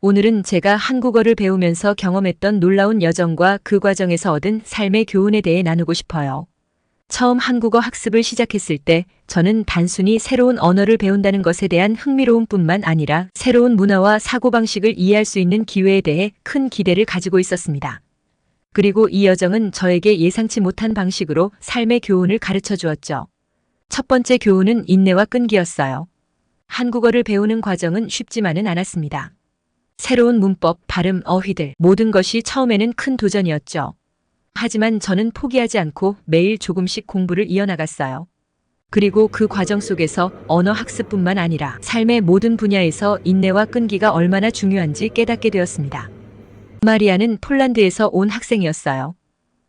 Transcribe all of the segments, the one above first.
오늘은 제가 한국어를 배우면서 경험했던 놀라운 여정과 그 과정에서 얻은 삶의 교훈에 대해 나누고 싶어요. 처음 한국어 학습을 시작했을 때 저는 단순히 새로운 언어를 배운다는 것에 대한 흥미로움뿐만 아니라 새로운 문화와 사고방식을 이해할 수 있는 기회에 대해 큰 기대를 가지고 있었습니다. 그리고 이 여정은 저에게 예상치 못한 방식으로 삶의 교훈을 가르쳐 주었죠. 첫 번째 교훈은 인내와 끈기였어요. 한국어를 배우는 과정은 쉽지만은 않았습니다. 새로운 문법, 발음, 어휘들 모든 것이 처음에는 큰 도전이었죠. 하지만 저는 포기하지 않고 매일 조금씩 공부를 이어나갔어요. 그리고 그 과정 속에서 언어 학습뿐만 아니라 삶의 모든 분야에서 인내와 끈기가 얼마나 중요한지 깨닫게 되었습니다. 마리아는 폴란드에서 온 학생이었어요.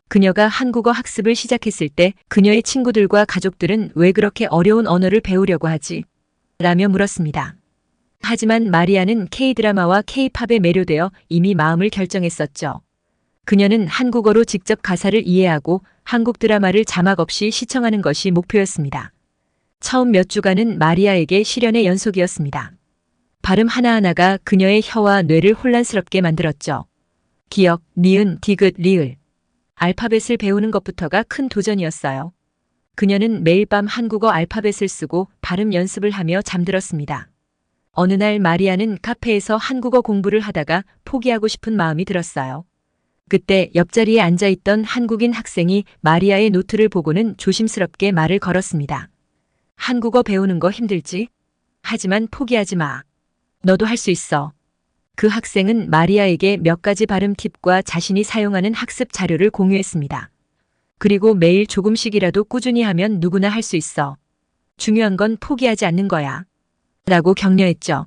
그녀가 한국어 학습을 시작했을 때 그녀의 친구들과 가족들은 왜 그렇게 어려운 언어를 배우려고 하지? 라며 물었습니다. 하지만 마리아는 K-드라마와 K-팝에 매료되어 이미 마음을 결정했었죠. 그녀는 한국어로 직접 가사를 이해하고 한국 드라마를 자막 없이 시청하는 것이 목표였습니다. 처음 몇 주간은 마리아에게 시련의 연속이었습니다. 발음 하나하나가 그녀의 혀와 뇌를 혼란스럽게 만들었죠. 기역, 니은, 디귿, 리을. 알파벳을 배우는 것부터가 큰 도전이었어요. 그녀는 매일 밤 한국어 알파벳을 쓰고 발음 연습을 하며 잠들었습니다. 어느 날 마리아는 카페에서 한국어 공부를 하다가 포기하고 싶은 마음이 들었어요. 그때 옆자리에 앉아있던 한국인 학생이 마리아의 노트를 보고는 조심스럽게 말을 걸었습니다. 한국어 배우는 거 힘들지? 하지만 포기하지 마. 너도 할 수 있어. 그 학생은 마리아에게 몇 가지 발음 팁과 자신이 사용하는 학습 자료를 공유했습니다. 그리고 매일 조금씩이라도 꾸준히 하면 누구나 할 수 있어. 중요한 건 포기하지 않는 거야. 라고 격려했죠.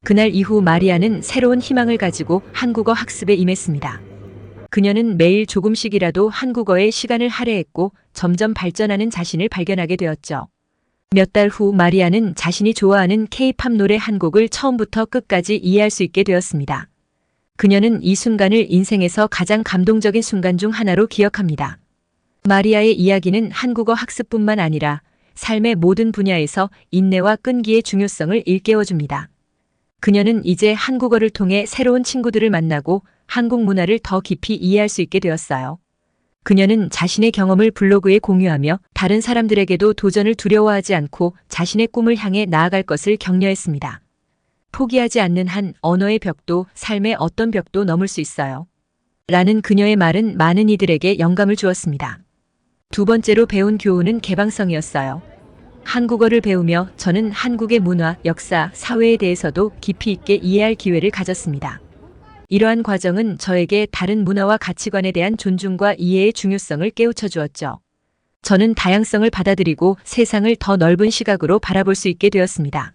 그날 이후 마리아는 새로운 희망을 가지고 한국어 학습에 임했습니다. 그녀는 매일 조금씩이라도 한국어에 시간을 할애했고 점점 발전하는 자신을 발견하게 되었죠. 몇 달 후 마리아는 자신이 좋아하는 K-팝 노래 한 곡을 처음부터 끝까지 이해할 수 있게 되었습니다. 그녀는 이 순간을 인생에서 가장 감동적인 순간 중 하나로 기억합니다. 마리아의 이야기는 한국어 학습뿐만 아니라 삶의 모든 분야에서 인내와 끈기의 중요성을 일깨워줍니다. 그녀는 이제 한국어를 통해 새로운 친구들을 만나고 한국 문화를 더 깊이 이해할 수 있게 되었어요. 그녀는 자신의 경험을 블로그에 공유하며 다른 사람들에게도 도전을 두려워하지 않고 자신의 꿈을 향해 나아갈 것을 격려했습니다. 포기하지 않는 한 언어의 벽도 삶의 어떤 벽도 넘을 수 있어요. 라는 그녀의 말은 많은 이들에게 영감을 주었습니다. 두 번째로 배운 교훈은 개방성이었어요. 한국어를 배우며 저는 한국의 문화, 역사, 사회에 대해서도 깊이 있게 이해할 기회를 가졌습니다. 이러한 과정은 저에게 다른 문화와 가치관에 대한 존중과 이해의 중요성을 깨우쳐 주었죠. 저는 다양성을 받아들이고 세상을 더 넓은 시각으로 바라볼 수 있게 되었습니다.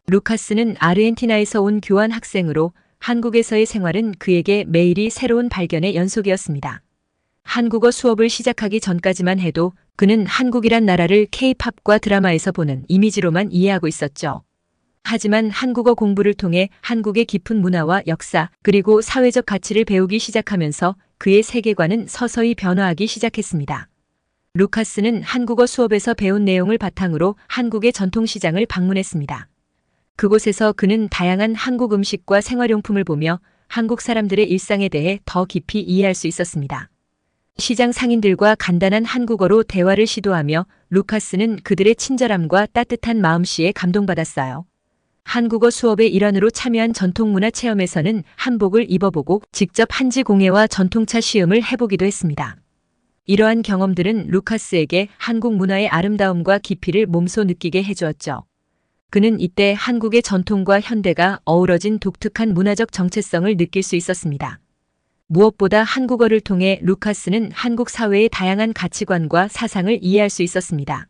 루카스는 아르헨티나에서 온 교환 학생으로 한국에서의 생활은 그에게 매일이 새로운 발견의 연속이었습니다. 한국어 수업을 시작하기 전까지만 해도 그는 한국이란 나라를 K-팝과 드라마에서 보는 이미지로만 이해하고 있었죠. 하지만 한국어 공부를 통해 한국의 깊은 문화와 역사 그리고 사회적 가치를 배우기 시작하면서 그의 세계관은 서서히 변화하기 시작했습니다. 루카스는 한국어 수업에서 배운 내용을 바탕으로 한국의 전통시장을 방문했습니다. 그곳에서 그는 다양한 한국 음식과 생활용품을 보며 한국 사람들의 일상에 대해 더 깊이 이해할 수 있었습니다. 시장 상인들과 간단한 한국어로 대화를 시도하며 루카스는 그들의 친절함과 따뜻한 마음씨에 감동받았어요. 한국어 수업의 일환으로 참여한 전통문화 체험에서는 한복을 입어보고 직접 한지 공예와 전통차 시음을 해보기도 했습니다. 이러한 경험들은 루카스에게 한국 문화의 아름다움과 깊이를 몸소 느끼게 해주었죠. 그는 이때 한국의 전통과 현대가 어우러진 독특한 문화적 정체성을 느낄 수 있었습니다. 무엇보다 한국어를 통해 루카스는 한국 사회의 다양한 가치관과 사상을 이해할 수 있었습니다.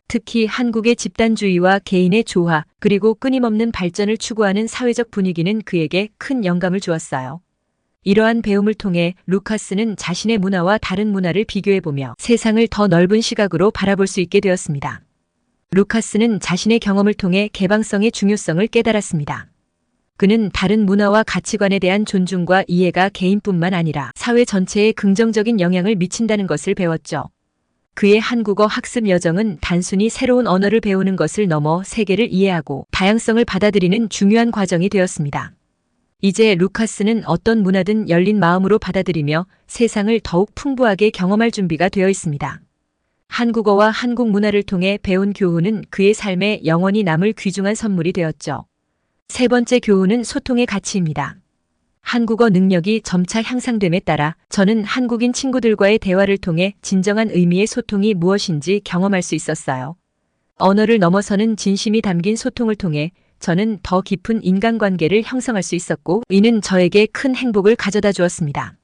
특히 한국의 집단주의와 개인의 조화, 그리고 끊임없는 발전을 추구하는 사회적 분위기는 그에게 큰 영감을 주었어요. 이러한 배움을 통해 루카스는 자신의 문화와 다른 문화를 비교해보며 세상을 더 넓은 시각으로 바라볼 수 있게 되었습니다. 루카스는 자신의 경험을 통해 개방성의 중요성을 깨달았습니다. 그는 다른 문화와 가치관에 대한 존중과 이해가 개인뿐만 아니라 사회 전체에 긍정적인 영향을 미친다는 것을 배웠죠. 그의 한국어 학습 여정은 단순히 새로운 언어를 배우는 것을 넘어 세계를 이해하고 다양성을 받아들이는 중요한 과정이 되었습니다. 이제 루카스는 어떤 문화든 열린 마음으로 받아들이며 세상을 더욱 풍부하게 경험할 준비가 되어 있습니다. 한국어와 한국 문화를 통해 배운 교훈은 그의 삶에 영원히 남을 귀중한 선물이 되었죠. 세 번째 교훈은 소통의 가치입니다. 한국어 능력이 점차 향상됨에 따라 저는 한국인 친구들과의 대화를 통해 진정한 의미의 소통이 무엇인지 경험할 수 있었어요. 언어를 넘어서는 진심이 담긴 소통을 통해 저는 더 깊은 인간관계를 형성할 수 있었고 이는 저에게 큰 행복을 가져다 주었습니다.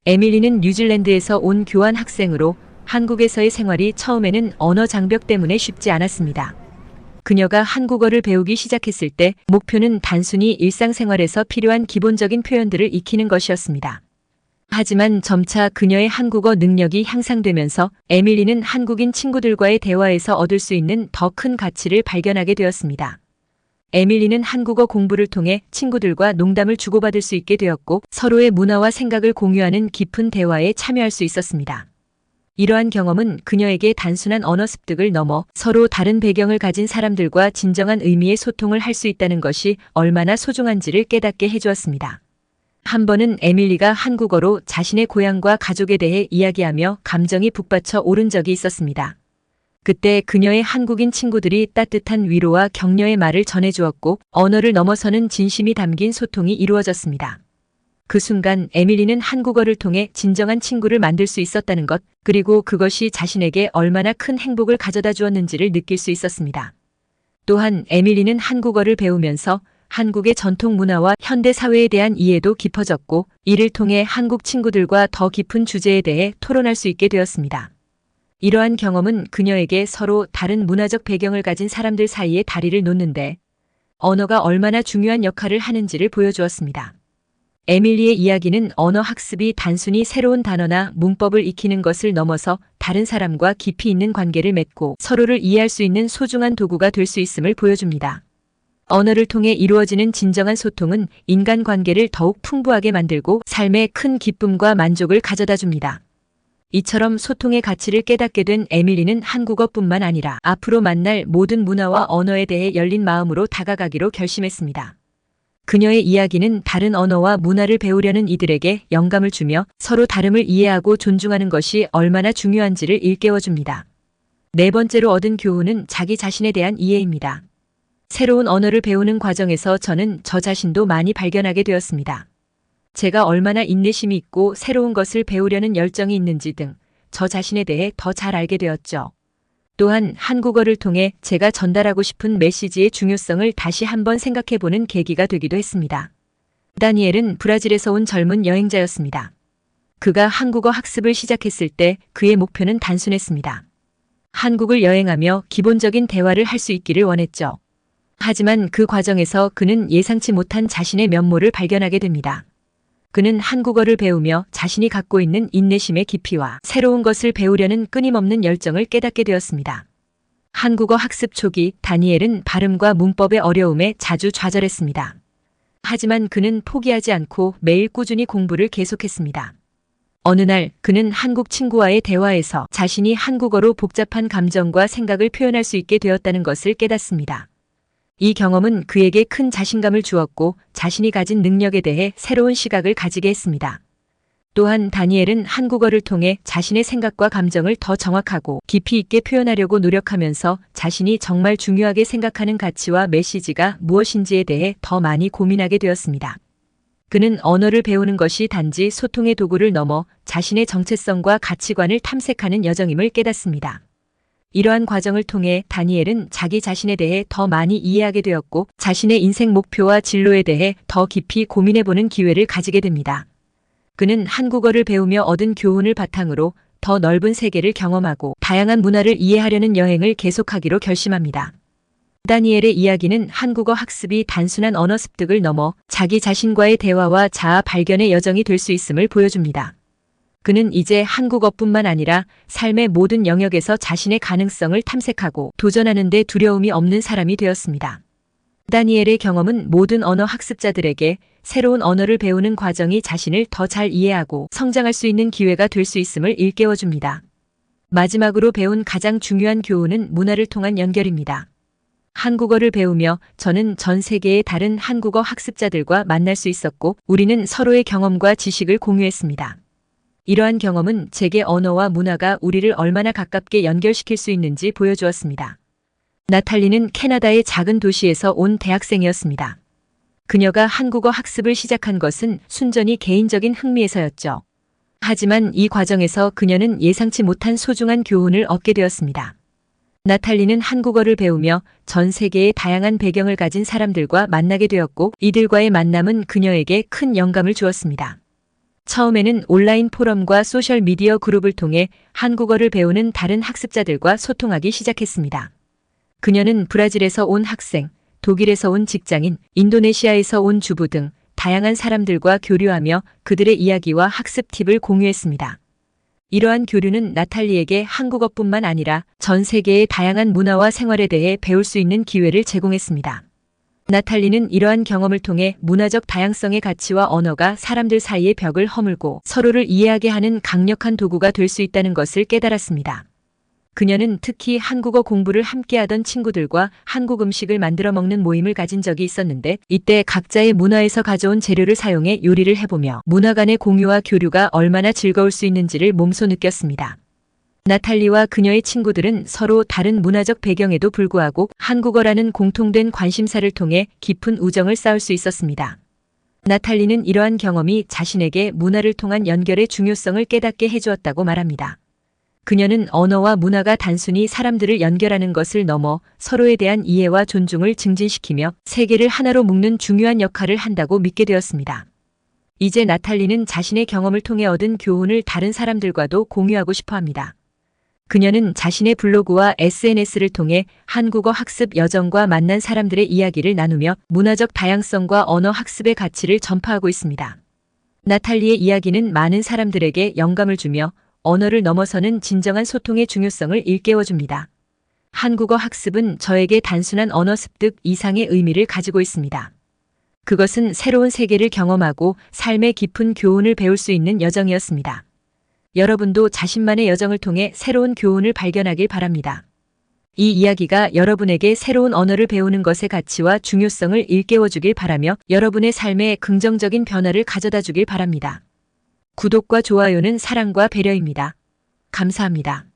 에밀리는 뉴질랜드에서 온 교환 학생으로 한국에서의 생활이 처음에는 언어 장벽 때문에 쉽지 않았습니다. 그녀가 한국어를 배우기 시작했을 때 목표는 단순히 일상생활에서 필요한 기본적인 표현들을 익히는 것이었습니다. 하지만 점차 그녀의 한국어 능력이 향상되면서 에밀리는 한국인 친구들과의 대화에서 얻을 수 있는 더 큰 가치를 발견하게 되었습니다. 에밀리는 한국어 공부를 통해 친구들과 농담을 주고받을 수 있게 되었고 서로의 문화와 생각을 공유하는 깊은 대화에 참여할 수 있었습니다. 이러한 경험은 그녀에게 단순한 언어 습득을 넘어 서로 다른 배경을 가진 사람들과 진정한 의미의 소통을 할 수 있다는 것이 얼마나 소중한지를 깨닫게 해주었습니다. 한 번은 에밀리가 한국어로 자신의 고향과 가족에 대해 이야기하며 감정이 북받쳐 오른 적이 있었습니다. 그때 그녀의 한국인 친구들이 따뜻한 위로와 격려의 말을 전해주었고 언어를 넘어서는 진심이 담긴 소통이 이루어졌습니다. 그 순간 에밀리는 한국어를 통해 진정한 친구를 만들 수 있었다는 것, 그리고 그것이 자신에게 얼마나 큰 행복을 가져다 주었는지를 느낄 수 있었습니다. 또한 에밀리는 한국어를 배우면서 한국의 전통 문화와 현대 사회에 대한 이해도 깊어졌고 이를 통해 한국 친구들과 더 깊은 주제에 대해 토론할 수 있게 되었습니다. 이러한 경험은 그녀에게 서로 다른 문화적 배경을 가진 사람들 사이에 다리를 놓는데 언어가 얼마나 중요한 역할을 하는지를 보여주었습니다. 에밀리의 이야기는 언어 학습이 단순히 새로운 단어나 문법을 익히는 것을 넘어서 다른 사람과 깊이 있는 관계를 맺고 서로를 이해할 수 있는 소중한 도구가 될 수 있음을 보여줍니다. 언어를 통해 이루어지는 진정한 소통은 인간관계를 더욱 풍부하게 만들고 삶에 큰 기쁨과 만족을 가져다 줍니다. 이처럼 소통의 가치를 깨닫게 된 에밀리는 한국어뿐만 아니라 앞으로 만날 모든 문화와 언어에 대해 열린 마음으로 다가가기로 결심했습니다. 그녀의 이야기는 다른 언어와 문화를 배우려는 이들에게 영감을 주며 서로 다름을 이해하고 존중하는 것이 얼마나 중요한지를 일깨워줍니다. 네 번째로 얻은 교훈은 자기 자신에 대한 이해입니다. 새로운 언어를 배우는 과정에서 저는 저 자신도 많이 발견하게 되었습니다. 제가 얼마나 인내심이 있고 새로운 것을 배우려는 열정이 있는지 등 저 자신에 대해 더 잘 알게 되었죠. 또한 한국어를 통해 제가 전달하고 싶은 메시지의 중요성을 다시 한번 생각해보는 계기가 되기도 했습니다. 다니엘은 브라질에서 온 젊은 여행자였습니다. 그가 한국어 학습을 시작했을 때 그의 목표는 단순했습니다. 한국을 여행하며 기본적인 대화를 할 수 있기를 원했죠. 하지만 그 과정에서 그는 예상치 못한 자신의 면모를 발견하게 됩니다. 그는 한국어를 배우며 자신이 갖고 있는 인내심의 깊이와 새로운 것을 배우려는 끊임없는 열정을 깨닫게 되었습니다. 한국어 학습 초기 다니엘은 발음과 문법의 어려움에 자주 좌절했습니다. 하지만 그는 포기하지 않고 매일 꾸준히 공부를 계속했습니다. 어느 날 그는 한국 친구와의 대화에서 자신이 한국어로 복잡한 감정과 생각을 표현할 수 있게 되었다는 것을 깨닫습니다. 이 경험은 그에게 큰 자신감을 주었고 자신이 가진 능력에 대해 새로운 시각을 가지게 했습니다. 또한 다니엘은 한국어를 통해 자신의 생각과 감정을 더 정확하고 깊이 있게 표현하려고 노력하면서 자신이 정말 중요하게 생각하는 가치와 메시지가 무엇인지에 대해 더 많이 고민하게 되었습니다. 그는 언어를 배우는 것이 단지 소통의 도구를 넘어 자신의 정체성과 가치관을 탐색하는 여정임을 깨닫습니다. 이러한 과정을 통해 다니엘은 자기 자신에 대해 더 많이 이해하게 되었고 자신의 인생 목표와 진로에 대해 더 깊이 고민해보는 기회를 가지게 됩니다. 그는 한국어를 배우며 얻은 교훈을 바탕으로 더 넓은 세계를 경험하고 다양한 문화를 이해하려는 여행을 계속하기로 결심합니다. 다니엘의 이야기는 한국어 학습이 단순한 언어 습득을 넘어 자기 자신과의 대화와 자아 발견의 여정이 될 수 있음을 보여줍니다. 그는 이제 한국어뿐만 아니라 삶의 모든 영역에서 자신의 가능성을 탐색하고 도전하는 데 두려움이 없는 사람이 되었습니다. 다니엘의 경험은 모든 언어 학습자들에게 새로운 언어를 배우는 과정이 자신을 더 잘 이해하고 성장할 수 있는 기회가 될 수 있음을 일깨워줍니다. 마지막으로 배운 가장 중요한 교훈은 문화를 통한 연결입니다. 한국어를 배우며 저는 전 세계의 다른 한국어 학습자들과 만날 수 있었고 우리는 서로의 경험과 지식을 공유했습니다. 이러한 경험은 제게 언어와 문화가 우리를 얼마나 가깝게 연결시킬 수 있는지 보여주었습니다. 나탈리는 캐나다의 작은 도시에서 온 대학생이었습니다. 그녀가 한국어 학습을 시작한 것은 순전히 개인적인 흥미에서였죠. 하지만 이 과정에서 그녀는 예상치 못한 소중한 교훈을 얻게 되었습니다. 나탈리는 한국어를 배우며 전 세계의 다양한 배경을 가진 사람들과 만나게 되었고 이들과의 만남은 그녀에게 큰 영감을 주었습니다. 처음에는 온라인 포럼과 소셜미디어 그룹을 통해 한국어를 배우는 다른 학습자들과 소통하기 시작했습니다. 그녀는 브라질에서 온 학생, 독일에서 온 직장인, 인도네시아에서 온 주부 등 다양한 사람들과 교류하며 그들의 이야기와 학습 팁을 공유했습니다. 이러한 교류는 나탈리에게 한국어뿐만 아니라 전 세계의 다양한 문화와 생활에 대해 배울 수 있는 기회를 제공했습니다. 나탈리는 이러한 경험을 통해 문화적 다양성의 가치와 언어가 사람들 사이의 벽을 허물고 서로를 이해하게 하는 강력한 도구가 될 수 있다는 것을 깨달았습니다. 그녀는 특히 한국어 공부를 함께하던 친구들과 한국 음식을 만들어 먹는 모임을 가진 적이 있었는데 이때 각자의 문화에서 가져온 재료를 사용해 요리를 해보며 문화 간의 공유와 교류가 얼마나 즐거울 수 있는지를 몸소 느꼈습니다. 나탈리와 그녀의 친구들은 서로 다른 문화적 배경에도 불구하고 한국어라는 공통된 관심사를 통해 깊은 우정을 쌓을 수 있었습니다. 나탈리는 이러한 경험이 자신에게 문화를 통한 연결의 중요성을 깨닫게 해주었다고 말합니다. 그녀는 언어와 문화가 단순히 사람들을 연결하는 것을 넘어 서로에 대한 이해와 존중을 증진시키며 세계를 하나로 묶는 중요한 역할을 한다고 믿게 되었습니다. 이제 나탈리는 자신의 경험을 통해 얻은 교훈을 다른 사람들과도 공유하고 싶어 합니다. 그녀는 자신의 블로그와 SNS를 통해 한국어 학습 여정과 만난 사람들의 이야기를 나누며 문화적 다양성과 언어 학습의 가치를 전파하고 있습니다. 나탈리의 이야기는 많은 사람들에게 영감을 주며 언어를 넘어서는 진정한 소통의 중요성을 일깨워줍니다. 한국어 학습은 저에게 단순한 언어 습득 이상의 의미를 가지고 있습니다. 그것은 새로운 세계를 경험하고 삶의 깊은 교훈을 배울 수 있는 여정이었습니다. 여러분도 자신만의 여정을 통해 새로운 교훈을 발견하길 바랍니다. 이 이야기가 여러분에게 새로운 언어를 배우는 것의 가치와 중요성을 일깨워주길 바라며 여러분의 삶에 긍정적인 변화를 가져다 주길 바랍니다. 구독과 좋아요는 사랑과 배려입니다. 감사합니다.